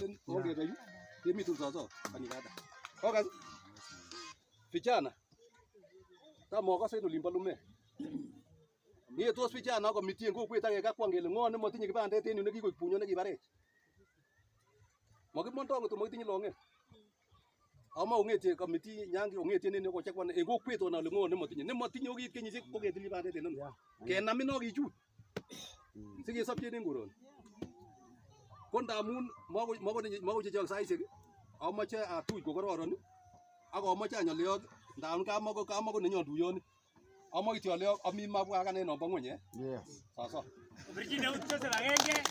miten ongea yu. Demi tu sasa kanikata. Oka vijana. Kama okase olimbo lume. Mie tos vijana komitie kokwet age kakwang kele ngo ne motinye kibandet en yu nekikoik bunyo nekibarech. Makimondo ngoto mokitinye longet. Ama ongetie committee nyangi ongetie nene ko chekwan en kokwet ona le ngo ne motinye okit kenyisiek ko ketili bandet en ono. Kenam ino kichut. Sikesopchen en koron. Ko ndamun mako chechok saisiek amoche atuch ko kororon ak amoche anyoliot ndamun kamako nenyon tuyoni. Amoche tioliok ami mabwa akane nombo ngweny Yes. Sasa. Virginia utose agenge.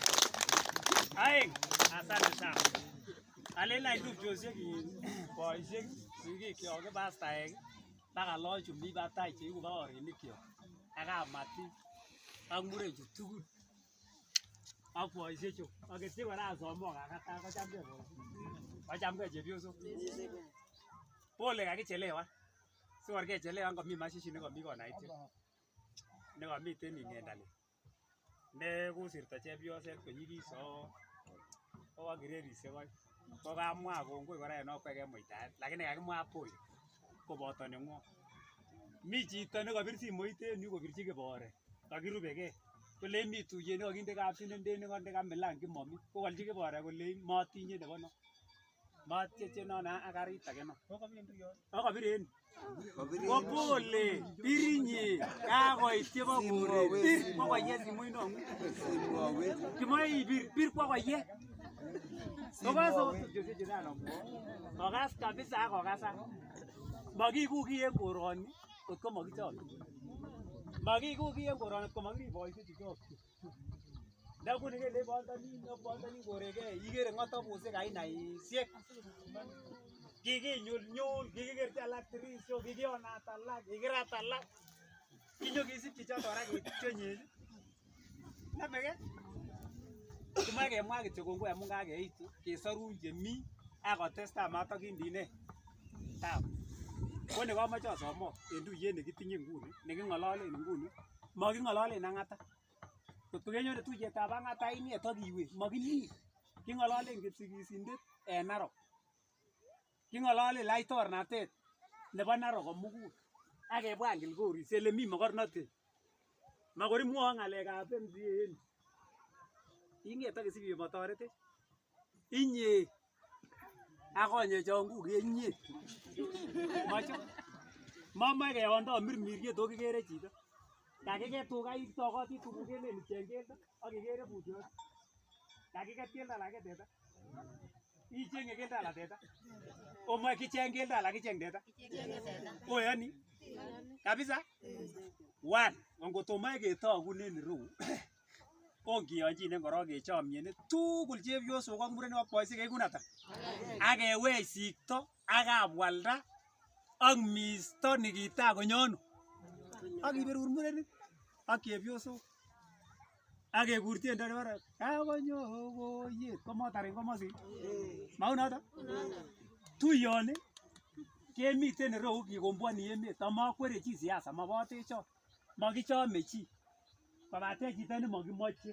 Aeng. Asante sana. Alena itupchosiek boisiek sigik kyok ke pastaek baka lochu mi batai cheiku baorinik kyok ak kamatik ak murechu tugul ak boisiechu ak ketyi kora somok akata kochamke chepyosok pole kakichelewan sikor kechelewan komi mashishi nekomi konaityo nekomiten ing'endali ne kusirto chepyoset konyikiso kowo kirerisiek oeng ko kamwa kongoi kora en okwek en muitaet lakini kakimwa pole koboto neng'wong. Mi chito nekobir simoit en yu kobirchi Kibore kakirubekee kole mi tuyet nekokinde kapsinenden nekonde kamilan kimomi kokolchi Kibore kole motinye nebo no matieche non ak karit age no kokobir en ko pole birinyi kakoit chebo koret bir kokoye simoit nong'ung kimoe ibir bir kokoye kokas kabisa ak kokasak makikuki en koroni kotko makichome makikuki en koroni kotko makirib boisiek chukok ndakuni kele bondoni korekee ikere ng'otobusiek ainaisiek kikinyunyul kikikerchi alak tirisho kikionat alak kikirat alak kinyokisipchi choto kora ketyenyechi nameke kimoe kemwa kityo kongoi amun kakeitu kesorun chemi akotestai matokindine tabu ko nekomoche asomok en tuyet nekitinye nguni neking'ololen nguni making'ololen ang'ata kotko kenyone tuyetab ang'ata inet akiwe makimi king'ololen kipsigisindet en Narok king'ololen laitornatet nebo Narok komugul akebwa Kilgoris ele mi mokornotet makor imwoe ng'alekab MCA en ing'et akisip motoretech inye akonye chonguk inye macho mamoe keondo mirmiriet o kikere chito kakiket tuga itokoti tuguk kelen icheng keldo akikere butyot kakiket keldo alak teta ichenge keldo alak teta omoe kicheng keldo alak kicheng teta oyoni kabisa one ongotomoe ketokunen ireu ongiyonchinen korok kechomien tugul chepyosok ak murenik ak boisiek kekun ata akewech sikto akabwalda ak misto nikita konyono akiberur murenik ak chepyosok akekur tiendo nebore kakonyo koyet komotar en komosin maunoto tuyoni kemiten ireu kikombwoni emet amakwere chi siasa mobotechon mokichome chi kobaten chito nemokimoche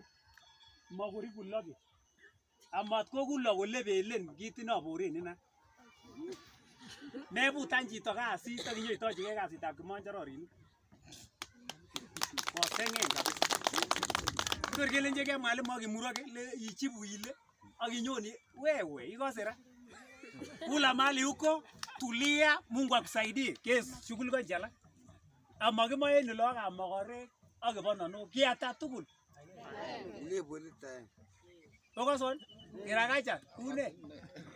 makor ikuloge amat kokulok kole belen kiit noboren ina mebutan chito kasit ak inyoitochigei kasitab kimonjororinik koseng'eng kabisa kor kelenjigei mwalimu akimuroge ichibu ile akinyoni wewe ikose ra kula mali huko tulia Mungu akusaidie kes shughuli ko jala amakimoe en lokab mokorek ak kibonono kiata tugul Okoson kirakacha kune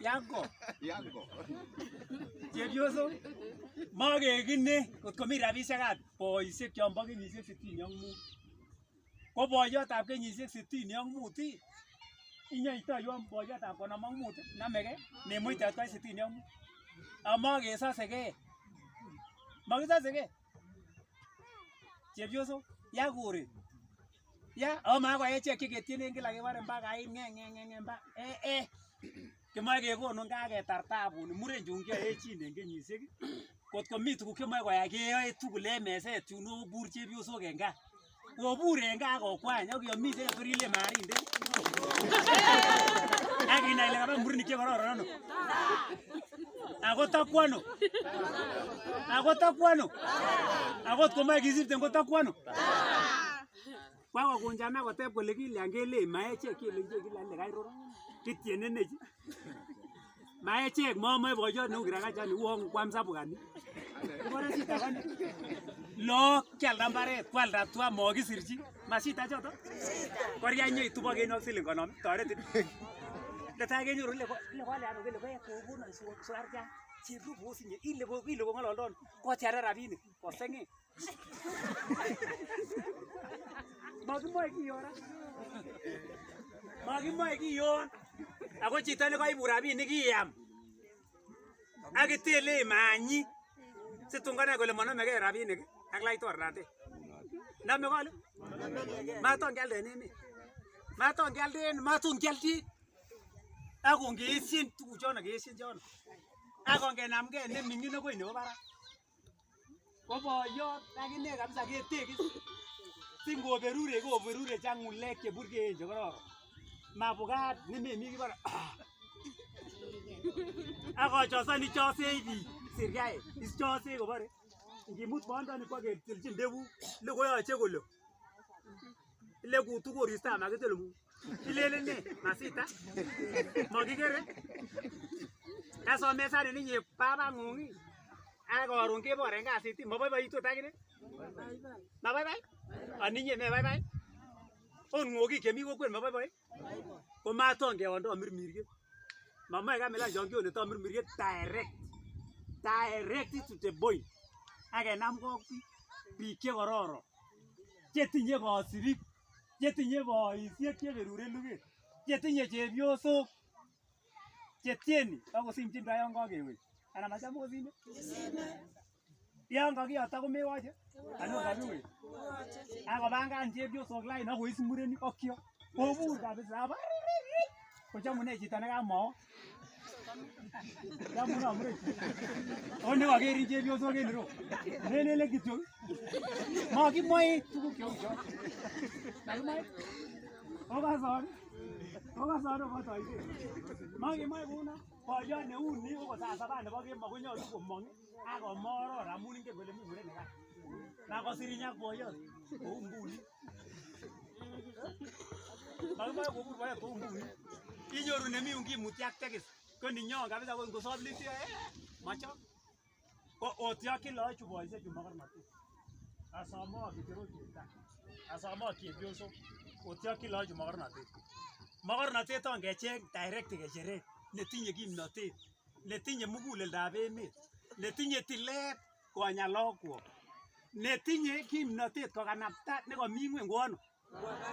yango chepyosok makekine kotko mi rabisiekab boisiek chombo kenyisiek 65 ko boiyotab kenyisiek 65 inyoitoiwon boiyotab 55 nameke nemuite atkai 65 amakesoseke makisoseke chepyosok ya koret ya ama ko echek cheketienen kila kebare mpaka ngenge mba kimoe kekonun kaketar tabuni muren chun kiyoechin en kenyisiek kotko mi tuguk chemoe koyai keyoe tugul en meset chun obur chepyosok en gaa obur en gaa kokwany ak yomiten torile marinde Akinai ile kaba murenik chekororon ano. Ako takwano. Akot komoe kisirten ko takwano. Kwako kunjana koteb kole kilyan kele maechek kelenje kila ile kairoro. Kityene nechi. Maechek momoe boyot neu kirakachani uong kwam sabukani. Ibore sita kani. Lo kyalda mbaret kwalda tua mokisirchi. Masita choto. Koria nyei tubo kenyok siling konom toretin. Netai kenyoru ile kwale ano kele kokono suarja. Chepru bosinye ile ko ngololdon kotiare rabinik kosenge. Makimoe kiyora. Makimoe kiyon. Ako chito nekaibu rabinik kiyam. Akitele manyi. Situn kanai kole monomege rabinik ak laitornatet. Nome kole? Maton kialden emet. Maton kialden, matun kialdi. Ako ngeesyin tuguchono keesyin chono. Ako ngenamge neming'in akoi nebo barak. Ko boyot akine kabisa ketekis. Singoberure koberure chang'ulek cheburkeen chekororon. Mabukat nememi kibara. Ako chosoni chosei biik sirkae. Is chosei kobore. Ngimut bondoni kwa ketilchin ndebu. Ile koyoche kole. Ile kutu koristo makitele mu. Ilele ne masita. Makikere. Kasomesan ninyi baba ng'ung. Akoron kebore en kasit. Maboiboitu takine. Mabaibai. Aninyi mebaibai. On ng'oki kemi kokwet mabaibai. Ko maton keondo mirmirke. Mamae kamila jongi one to mirmirke direct to the boy. Akenam kok biik chekororon. Chetinye kosibik. Chetinye boisiek cheberure luget. Chetinye chepyosok. Chetieni akosimchin yon kakewek. Ana macham kosime? Yon kakiyota komewoche? Ano kakiwek? Akobangan chepyosok lain akois murenik okyo. Kobur kabisa. Kochamune chito nekamao. Chamune amure. Onde kakerin chepyosok en ireu. Nelele kityo. Makimoe tuguk cheu cho. Makimoe. Okason kotoiset. Makimoe kuno. Boyot neu ni ko sasaban nebo kemo konyolu komong akomoror amun ingen kole mi murenik kaa. Makosirinya boyot kou mbuni. Makimoe kobur boyot kou mbuni. Inyoru nemi ungimutyi ak tekis. Ko ninyo kabisa ko ngosop litio macho. Ko otyokyi loochu boisiechu mokornotet. Asomo kitero chita. Asomo chepyosok. Otyokyi loochu mokornotet. Mokornotet ongecheng direct kecheret. Netinye kimnotet, netinye muguleldab emet, netinye tilet konya lokwok, netinye kimnotet kokanapta nekomi ngweny koano.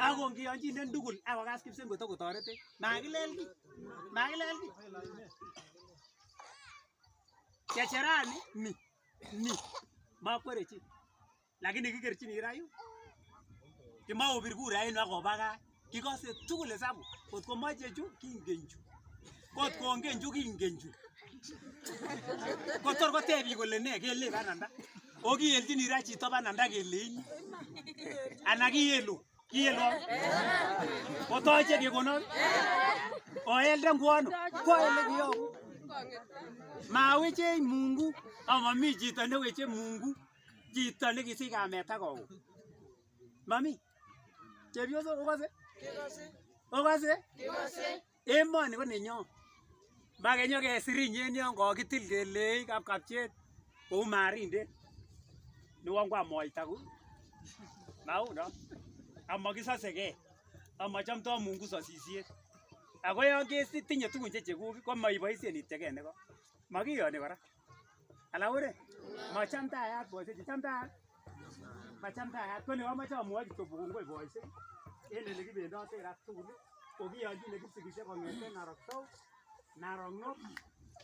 Ako ngiyonjinen tugul akokas kipsengo tokotoretech. Makilel ki. Kecherani ni makwere chi. Lakini kikerchini rayu. Kimaobir kura enu akoba. Kikose tugul hesabu. Kotko moche chu kingen chu. Kot kongen chu kingen chu. Kotor kotebi kole ne kele bananda. Okielchini ra chito bananda kelein. Ana kiyelu. Kotoche kekonon. Oelde ngwono. Koele kiyoku. Maweche Mungu. Amami chito neweche Mungu. Chito nekisich kamet akowo. Mami. Chepyosok okose? Emoni ko nenyo. Makenyo kesirinyen yon kokitil kelei kapkapchet kou marindet. Niwongwa moita ku. Mauno. Amakisoseke. Amachamto Mungu sosisiet. Ako yon ketinye tugun chechekuk ko maiboisien ityeke neko. Makiyoni kora. Ala ure. Machamtayat boisiek chamtayat. Machamtayat ko ni amache amwochi kobungoi boisiek. En ele kibendote rat tugul. Kokiyonjine kipsigisiek kong'eten Narok South, Narok North,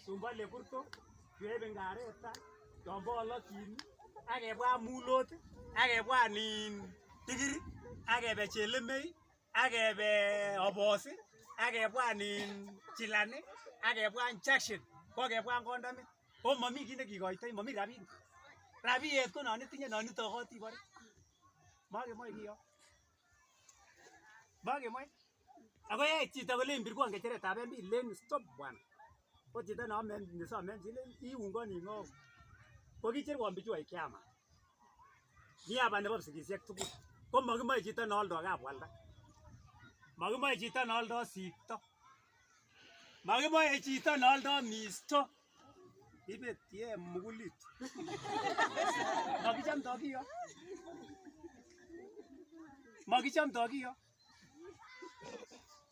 Tumbo Lekurto, Keiben Kareta, Chombo Olotin, akebwa Mulot, akebwa Tigiri, akebe Chelemei, akebe Obosi, akebwa Chilani, akebwa Junction, kokebwa Kondome. O mami kit nekikoitoi, mami rabinik. Rabiet ko non itinye non itokoti bore. Makemoe kiyo. Makemoe. Ako yai chito kole mbirkwan kecheretab MP len stop bwana. Ko chito no men nisome silen iungoni ngo. Ko kicherwon bichu ai kiama. Niaba nebo sikisiek tugul. Ko makimoe chito ne aldo kabwalda. Makimoe chito ne aldo sikto. Makimoe chito ne aldo misto. Ibet ye mugulit. Makichamdo kiyo. Makichamdo kiyo.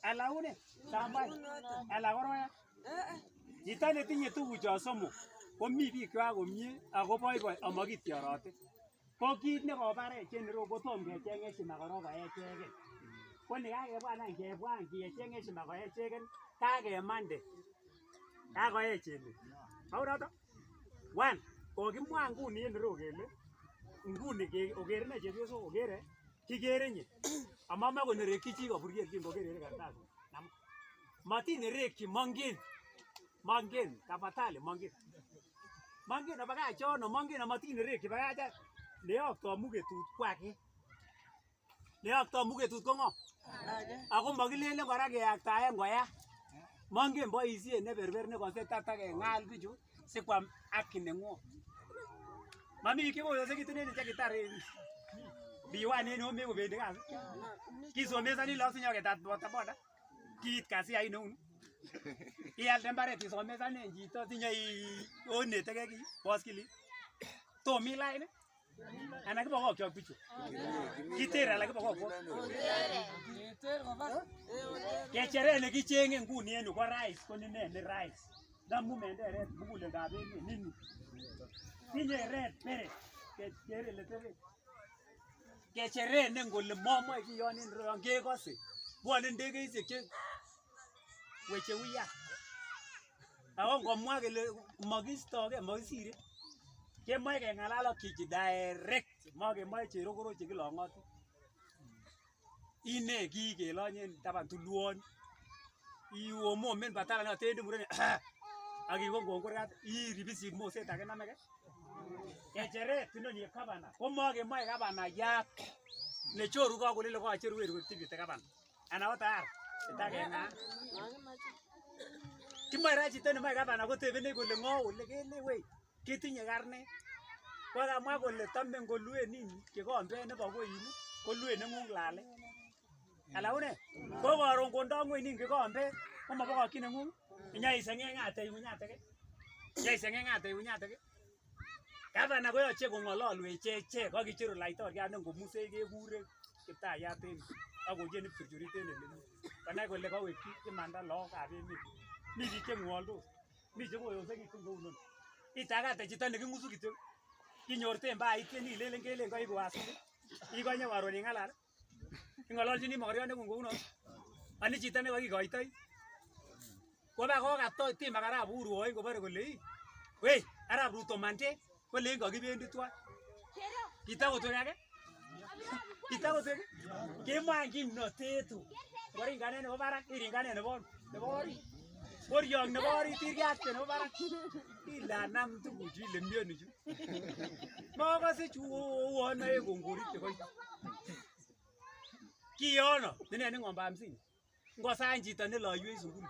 Ala une sambai. Ala koroya. Chito netinye tugucho somok komi bikwak komie ako boiboi amakityorote. Ko kit nekobarech en ireu kotom kecheng heshima korok koecheken. Ko ni kakebwan any kebwan kecheng heshima koecheken kakemande. Kakoech emet. Auroto? Wan, kokimwa nguni en ireu kele nguni oker ne chepyosok okere kikere nye. Amama konerekyi chi kaburiet kingokere kartasi. Matinerekyi mongen. Mongen, tafadhali mongen. Mongen abakach chono mongen amatinerekyi bakach. Neokto muketut kwake. Neokto muketut ko ngo? Ako makilele kora keyaktaen koya. Mongen boisiet neberber nekosetatak kengal bichu sikwam haki neng'wong. Mami kikoyosekitun en chekitare biwan en home kobendi kasi. Kisomesani lagok sinyoketat bodaboda. Kiit kasi ai neuni. Ialde mbaret isomesanen chito tinyei onetege ki boskilit. Tomi line ana kibokokyo bichu. Kitere ala kibokokwo. Kechere nekichenge nguni en yu ko rice ko ni ne rice. Damu menderet mugulendab emet nini. Tinye red beret. Kechere letebe. Kechere nengole momoe kiyon en royon kekose. Bwone ndegeisiek che weche uya. Ako ngomwa kele makistoge makisire. Kemoe keng'alal ak chichi direct. Makemoe cherokoro chekilong'oti. Ine ki kelonyen taban tulwon. Iwomomen batala na tendi mureni. Akikon kurgat iribisi moset age namege. Kecheret tinoni gavana. Komakemoe gavana yat. Nechoru kakolele koacheru weru tibite gavana. Ana otar. Itakenga. Kimoe ra chito nemoe gavana kotebene kole ngo ole kele wei. Kitinye karne. Kokamwa kole tome ngolue nini kikombe nebo koini kolue neng'ung lale. Ala une ko karon kondo ng'weny nin kikombe komabokokyin neng'ung inyaiseng'eng'ate iunyatege. Inyaiseng'eng'ate iunyatege. Gavana koyoche kong'ololwech echek akicheru laitoriat nengomuse kekure Kiptayat en akocheni pchurchurit en elemi. Kanai kole kawekyi imanda lagokab emet. Mi biik cheng'woldos. Mi chekoyosekitun kou noni. Itagate chito neking'usu kityo. Kinyorten bait en ilelen kelen koiku asiri. Ikonye karon ing'alal. Ing'ololchini mokorionde ng'ung kou non. Ani chito nekokikoitoi. Koba kokatoi tim ak Arap Uhuru oin kobore kole wei Arap Ruto mande kolen kokibendi tuan. Kitakotwek age? Kitakotwek? Kemwa kimnotet. Koringanet nebo barak iringanet nebo orit. Koriong nebo orit irkiakte nebo barak. Ilanam tuguchu ile mioni chu. Makase chu uon ae kongorit chekoi. Kiyono nene ng'ombe 50. Ngosany chito neloywei sukul.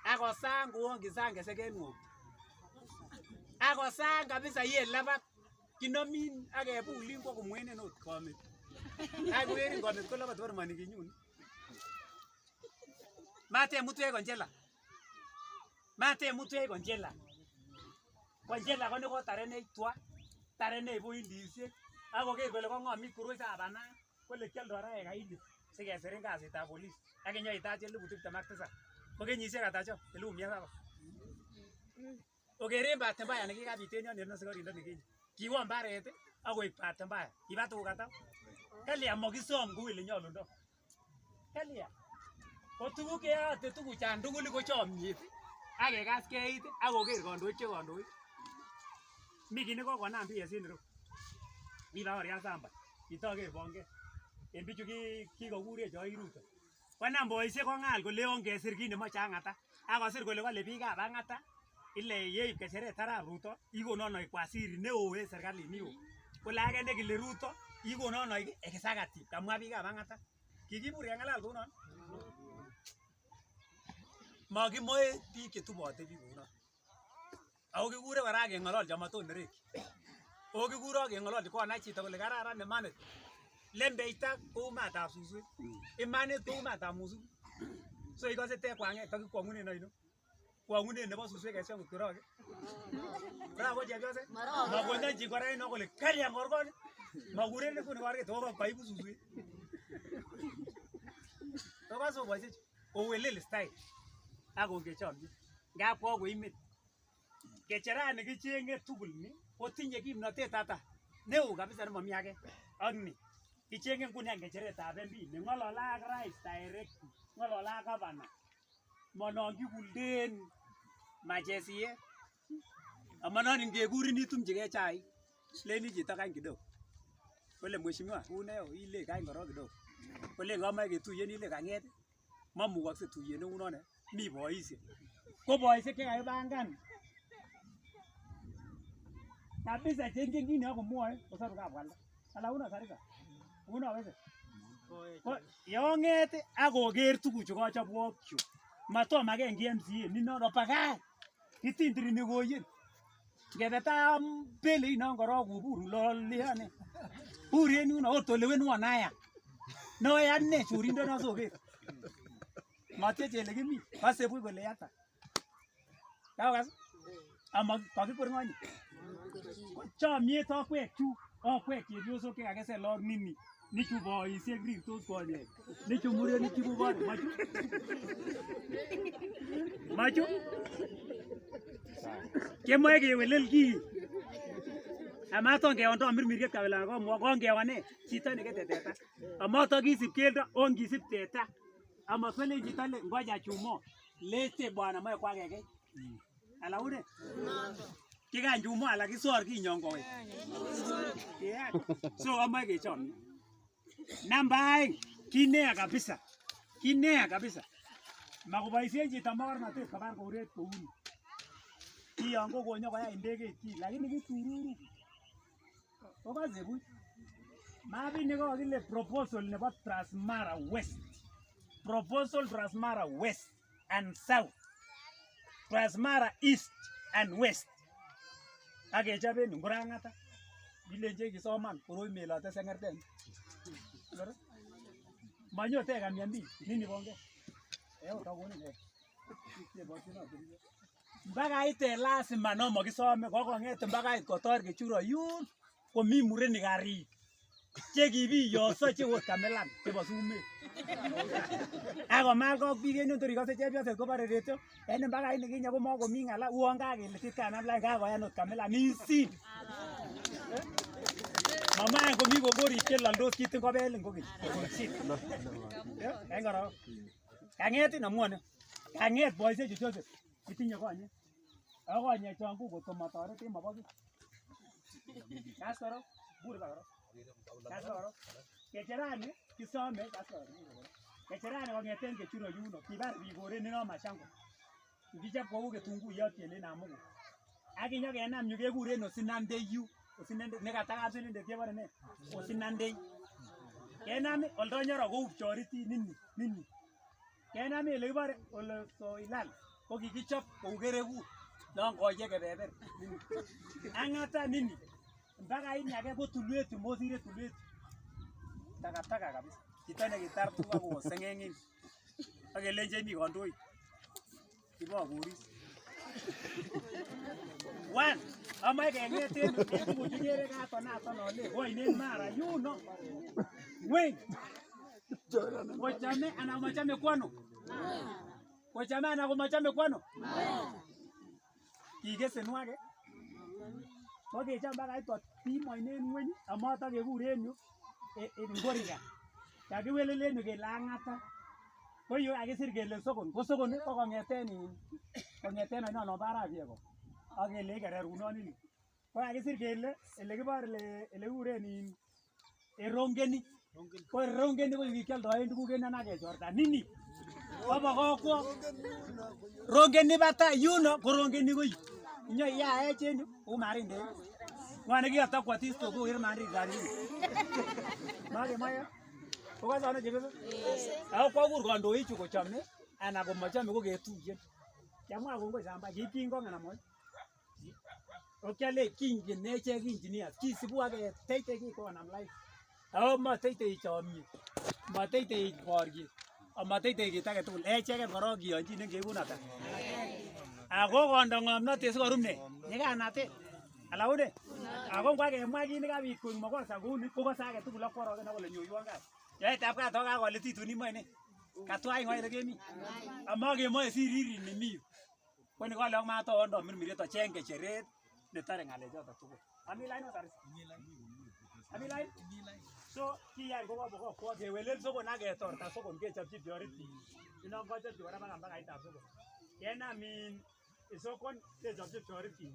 Akosang kouon kisang keseken ng'ombe. Akosang kabisa ye labat. Kinomin akebulin kwa kumwenen ot komit. Akukerin komit ko labat warmani kinyuni. Mate mutwe konjela. Mate mutwe konjela. Konjela ko neko tarene twa. Tarene ibu indisiek. Akoker kole kong'omit kuruisab banan. Kole kioldo raek kaili. Sikesirin kasitab polis. Akinyoitach 27,000. Ko kenyisiek ata cho? 107. Okeren bahati mbaya nekikabit en yon en asikarindet nikinye. Kiwo mbaret akoib bahati mbaya. Kiba tuguk ata? Kalia mokisom kou ile nyolundo. Kalia. Ko tuguk keyote tuguchan tugul ko chomyet. Akekas keit akoker kandoik che kandoik. Mi kit nekokonam PS en ireu. Mi baoriat Samba. Kitoker bonge. En bichu kikokurech Ruto. Konam boisiek kong'al kole ongesir kit nemoche ang'ata. Akosir kole kale biikab ang'ata. Ile yeib kecheret Arap Ruto ikonon oik waziri neo en serikalit ni oo. Kole age nekile Ruto ikonon oik executive. Kamwa biikab ang'ata. Kikibur keng'alal kounon. Makimoe biik chetubote biik kouno. Ako kikure kora keng'ololchi amaton nereki. Ako kikure keng'ololchi konai chito kole kararan imanit. Lembeita kou matab suswek. Imanit kou matab musuk. So ikose te kwang'et takikwang'unen oino. Kwang'unen nebo suswek kesyo ngot koroge. Kora ko chepyose. Makonyon chi kora ino kole kalya ngorkoni. Makuren kuni korget ako kaibu suswek. Toka so boisech owelel style. Ako ngechomchi. Ngap kwa koimet. Kecherani kichenge tugul ni kotinye kimnotet ata. Neo kabisa nemami age. Ak ni. Kichenge nguni ngecheretab MP neng'olole ak rais direct. Ng'olole ak governor. Monon kikulden machesie. Amanon ingekurin itumchigei chaik. Leni chito kany kidogo. Kole mheshimiwa uneo ile kany korok kidogo. Kole ngamae ketuyen ile kang'et. Mamukakse tuyet neunone. Mi boisiek. Ko boisiek chekakipangan. Kabisa chengen kit neakomwoe kosaru kapwalda. Ala una sarika. Una wese. Ko yong'et akoker tuguchu kachobwok chu. Matom agenge MCA ninono pakach. Kitindirini koyen. Ngebeta pele ino korok kubur loliane. Burien yuno otolewenwon aya. Noya ne churindo no soker. Matye chele kimi. Kase buch kole yata. Kakas. Ama kakikur ng'onyi. Chomyet okwek chu. Okwek chepyosok chekakese log nini. Nichu boisiek rirtos konyek. Nichu murenik chikubot. Machu. Machu. Kemoe kewelel kii. Amaton keondo mirmiriet kabila komwa kongewane chito nekete teta. Amato kisip keldo ongisip teta. Amaswele chito le ngoja chumo. Lete bwana moe kwakeke. Ala une. Kikan chumo ala kisor kinyongoe. Yeah. So amae kechomni. Namba aeng kinea kabisa. Kinea kabisa. Makuboisien chito mokornotet kobar koret kouni. Kiyongo konyo koyai ndegeit ki lakini kitururu. Kokase buch. Mabini ko kile proposal nebo Transmara West. Proposal Transmara West and South. Transmara East and West. Akechoben ngurang'ata. Bilenje kisoman koroi melote sengerten. Manyote kamiambi nini bonge. Utagoni ne. Mpaka ite lazima no makisome kokong'et mpaka it kotor kechuro yun komi murenik karik chekibiyoso chekot kamelan chebo sumek. Akomal kok biik en yun tor ikose chepyoset kobore retio en mpaka nikinye komakomi ng'ala uon kakeletit kanam lain kakoyan ot kamelan isin. Mamaen komi kokorik chelaldos kitin kobelin kokeny. En korok. Kang'et inamwone. Kang'et boisiek chu Joseph. Kitinye konyek. Ako konyek chon kotomatoret en mabokit. Kas korok. Bur korok. Kas korok. Kecherani kisome kas korok. Kecherani kong'eten kechuro yuno. Kibar biik koret neno Mashango. Kikichop kou ketunguyot kelen amuku. Akinyo kenam yu kekuren Osinandeyu. Osinande nekata kapsilindet kebore ne? Osinandei. Kenam oldo nyoro kou pchoriti nini. Kenam ele kibore ole soilal. Ko kikichop kou kerekut. Non koye kebeber. Ang'ata nini. Mpaka ini age ko tulwet mosire tulwet. Takataka kabisa. Chito nekitar tuga ko seng'eng'in. Akelenje mi kandoik. Kibo kuris. One, amae keng'eten kujikere katon ole. Oinen mara yuno. Weng. Kochame ana machame kwano. Kochame ana komachame kwano. Kikese nwage. Kokecham baka itot timoinen ngweny amata kekuren yu ngorika. Kakiwelelen yu kele ang'ata. Ko yu kakisir kele sokon. Ko sokon ko kong'eten oino no barak yeko. Akele kererunon ini. Ko kakisir kele ele kibore ele kikuren erongeni. Ko erongeni ko kikialdoen tuguk en ana kechorta nini. Baba kokwo. Rongeni bata yuno ko rongeni ko yu. Nyo ya echenyu u marinde. Ngwane ki atakwa tisto ko ir mari gari. Mage maya. Ko ka sana jebe. Au kwa gur kandoik chu ko chamne. ana komachame ko ketuiyen. Kiamwa kongoi samba kipingon anan moi. Okiale kingen nechek engineers kisibu ake teite kikonam live. Ako mateite chomyet. Mateite boryet. Amateite kit age tugul. Echeket korok kiyonjin keibun ata. Ako kondo ng'omnotet sikorum ne? Nyiganatet. Ala une? Ako ngwa kemwa kit nekabit koik makosa kouni kokose age tugul ak kworogen akole nyoiwon kat. Yaetab kat ako kakolititun imoe ne? Katwai ng'o ile kemi? Ama kemoe siriri nemi yu. Kwani kole ak matondo mirmiret ocheng kecheret netare ng'alechoto tugul. Ami line otar. Ami line. So kiyai kokobokokwo kewelel sokon ak ketorta sokon kechopchi priority. Inon kochopchi kora bakaitab sokon. Kenam in sokon kechopchi priority.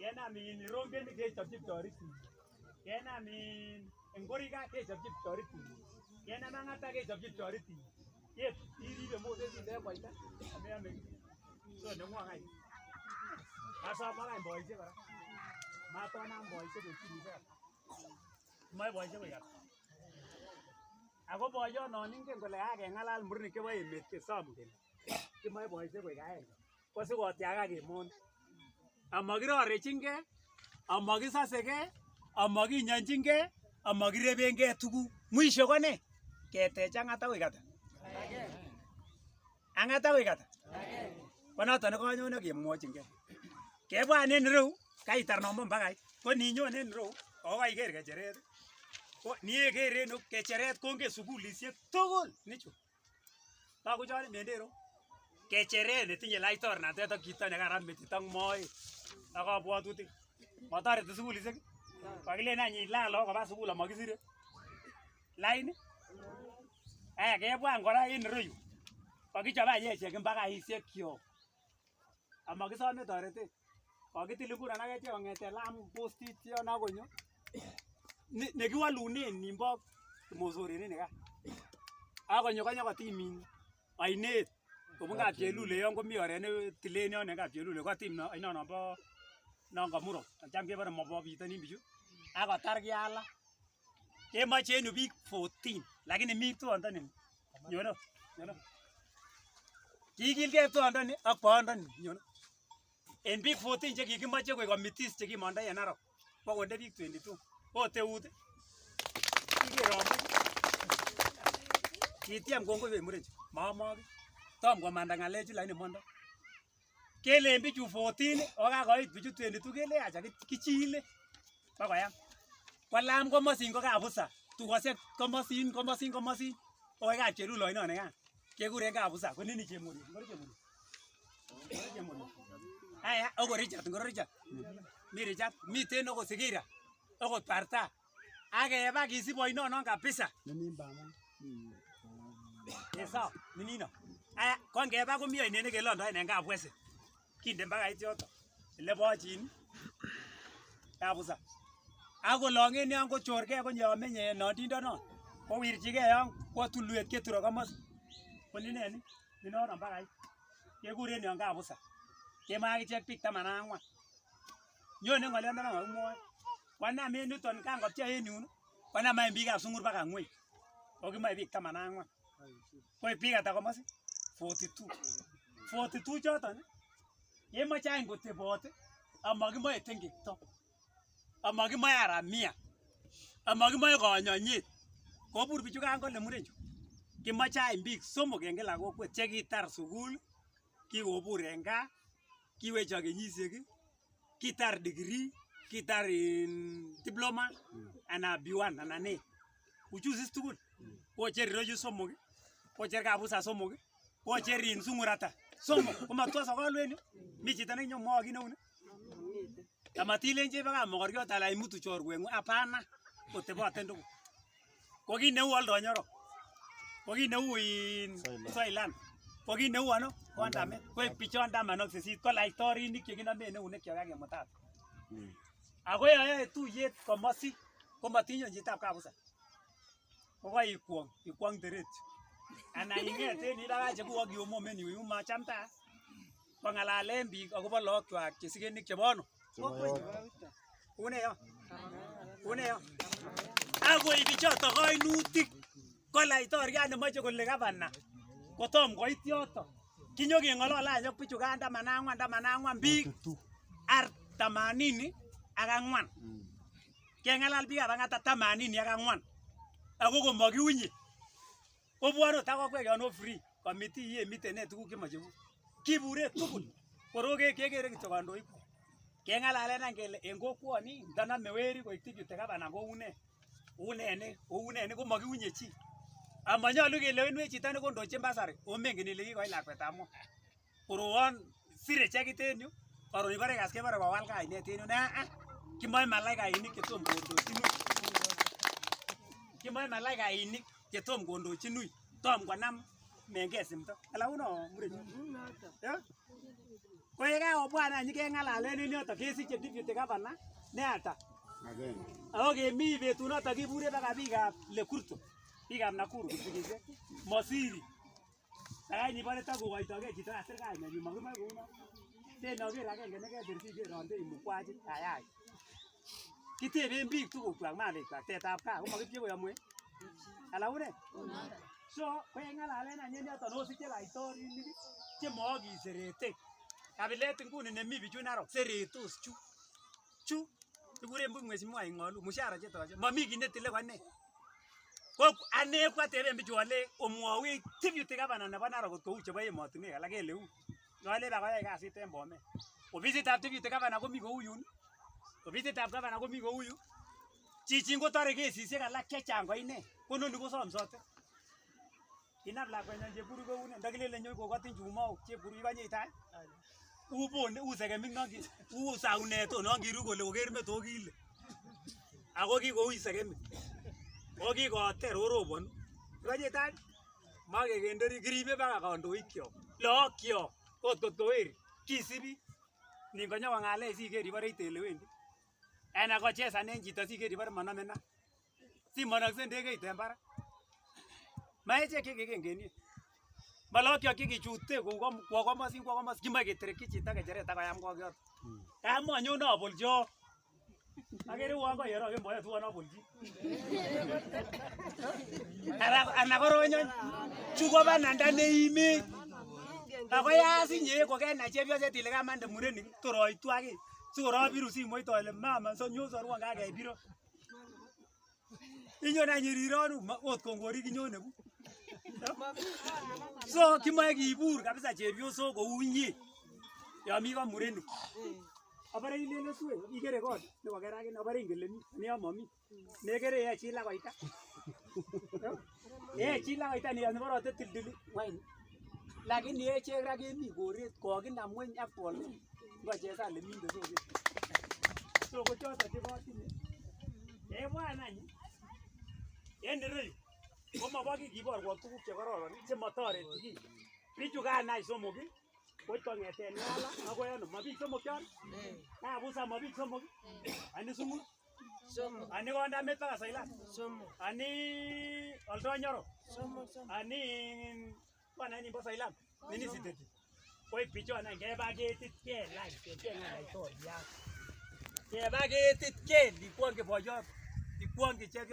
Kenam in Rongen kechopchi priority. Kenam in Ngoriga kechopchi priority. Kenam Ang'ata kechopchi priority. Yet iribe Moses inde koita. Ame. So nengwong ai. Asama boisiek kora. Matonam boisiek kochiniset. Moe boisiek koyat. Ako boyo non ingen kole kakeng'alal murenik chebo emet kesom kele kimoe boisiek koik aenge. Ko sikotiagak emoni. Amakirorechingei, amakisasegei, amakinyonjingei, amakirebengei tuguk. Mwisho ko ne? Ketech Ang'ata koik ata? Ang'ata koik ata? Ko noton nekanyone kemwochingei. Kebwan en ireu, kaitar nombo mbakait. Ko ninyon en ireu, ako kaiker kecheret. Ko nieker en kecheret kongen sukulisiek tugul nichu. Toku chon mendero. Kecheret netinye laitornatet ak chito nekaran metit ak moet ak kabwatutik. Motoreti sukulisiek. Kakilen any ilal lagok koba sukul amakisire. Lain. Kebwan kora en ireyu. Kakichob anyechek mbakaisiek kyok. Amakisome toretet. Kakitil ngunon ak echek kong'eten Lamu postit yon akonyo. Nekiwalunen nimbo mosorenik nika. Akonyo konyokotimin ainet kobun Kapchelule yon komi oret netilen yon en Kapchelule kotim ainon nombo non kamuro. Cham kebore mobobitonin bichu. Akotar kiala. Kemoche en yu biik 14 lakini mi tuondoni. Nyono. Kikilgei tuondoni ak boondoni nyono. En biik 14 chekikimoche koik committees chekimondoi en Narok. Kokonde biik 22. Oteut. Kikerombo. Kitiem kongoi murechu. Mamaki. Tom komanda ng'alechu lakini mondo. Kelen bichu 14 okakoit bichu 22 kele acha kichile. Bakoyam. Kwalam komosin ko kabusa. Tukosiek komosin. Okoi Kapchelule oinon nekan. Kekuren kabusa. Ko nini chemuri. Aya, oko Richard, ngoro Richard. Mi Richard, miten oko Sigira. Oko Parta. Akeba kisib oinonon kabisa. Esa, ninino. Aya, kongeba komi oinet nekelondoen en Kapwese. Kinde mbakait yoto. Ele bochin. Kabusa. Akolongen yon kochorgei konyomenye nondindonon. Kowirchigei yon kwo tulwet Keturok komos. Konineni, ninono mbakait. Kekuren yon Kabusa. Kema akichek biik 14. Nyone ng'oliondonon kakimwoe. Kwanam en yuton kan kopchei en yun. Kwanam any biikab Sung'ur baka ng'weny. Kokimoe biik 14. Koik biik ata komos? 42. 42 choton kemoche any kotebot amakimoe tengekto. Amakimoe aramia. Amakimoe konyonyet. Kobur bichu kan kole murechu. Kimoche any biik 3 en kila kokwet chekitar sukul, kikobur en gaa, kiwechok kenyisiek, kitar degree, kitar diploma ana B1 ana ne. Uchusis tugul. Kocher ireyu 3, kocher Kabusa 3, kocher Sung'ur ata 3. Komatwa sokol en yu. Mi chito nekinyomwoe kit neuni. Amatilenchi baka mogoriot ala imutu chorweng'ung. Hapana. Kotoboten tugul. Ko kit neu oldo Nyoro. Ko kit neu Soilan. Ko kit neu ano? Kondamet. Koik bichon 18 ko laitorinik chekinomen eunekyok ak kemutat. Ako yoe tuyet komosi komatinyon chitab Kabusa. Ko ikwong teret. Ana ing'eten ilabach chekuwok kiyomomen yu machamta. Kong'alalen biik akobo lookwak chesikenik chebo ano. Une yo. Akoi bichoto koinutik. Ko laitoriat nemoche kole gavana. Kotom koit yoto. Kinyo keng'olole anyok bichu kan 14 biik 84 keng'alal biik ab ang'ata 84 ako komakiunye kobwone takokwek yon free committee ye miten ne tuguk chemoche kibure tugul koroke kekere kityo kandoik keng'alalen any kele en kokwoni ndanome weri koik deputy governor koune komakiunye chi amanyolu kelewenwech chito nekondochin basari omengen ile kikoit lakwetab mwa korowon sire chekit en yu karon ibore kas kebore kowal kainet en yu kimoe malaikainik chetom kondochin kimoe malaikainik chetom kondochin ui tom konam menge simto ala uno murecho ko yekakobwan any keng'alalen en yoto kesiche deputy governor ne ata ako kemi betunoto kibure baka biikab Lekurto biikab Nakuru kusikisiek Mosiri sakai nibore takokoitoge chito asir kainenyin makimoe kouno ten oker agenge nekesir sikerondei mukwachi ayai kiteben biik tugukwak malikwak tetab kaa komakipche koyomwe ala une so keng'alalen any en yoto osiche laitorinik chemokiserete kabilet nguni nemi bichu Narok seretos chu kikuren mheshimiwa Ing'olu mshahara chetoche mami kit netile kone ko ane kwateben bichu ale omwowech deputy governor nebo Narok kot kou chebo emotinwek alak kele u ngale bakoyai kasit en Bomet ofisitab deputy governor komi kou yun ofisitab governor komi kou yu chichin kotore kesisiek alak chechang koine kononi kosomsote inam lakwenyon chepkuru koune ndakilele nyo kokotin chumouk chepkuru ikonye itai ubone usekemik nongi usaunet nongiru kole koker met okile ako kikoui sekemik okikoter orobon ikonye itai makekendori kiribe baka kandoikyok lookyok ot kot koweri kisibi ningonyo kong'alech siker ibore itelewendi ana kochesanen chito siker ibore monomena simonokse ndegeit en barak maechek chekekengenie malookyok chekichute kwo komosin kimoe keterekyi chito kecheret akoyam kokiot kamonyon abolcho akere uon koyeroke mboyot uon abolchi ana koronyon chu ko bananda neimech ako yasinye kokenai chepyoset ile kamande murenik tor oitu ake sikor abiru simoit ole mama so nyosorwon kakebiro inyon any irironu ot kongori kinyone bu so kimoe kibur kabisa chepyosok kou inye yomi ko murenik abare ilele sue ikere kot nekokerakini abare ingele mi neyo momi nekere ye chila koita chila koita niyo neborote tildili wany lakini echek ra kemi koret kokinam ngweny ak bol ngochesan leminde soket so kochoto chekotinye ebwan any en ireyu komobo ki kiborwok tuguk chekororon chemotoreti ki bichu kanai somok ko kong'eten Ngala akoi ano mabik somok chon kabusa mabik somok ani sumut ani kondamet baka Soilan ani Oldonyoro ani bwana nimbo Soilan nini siteti koik bichon any keba ketit kelany kecheng'an laitoriat keba ketit kel ikwonge boyot ikwonge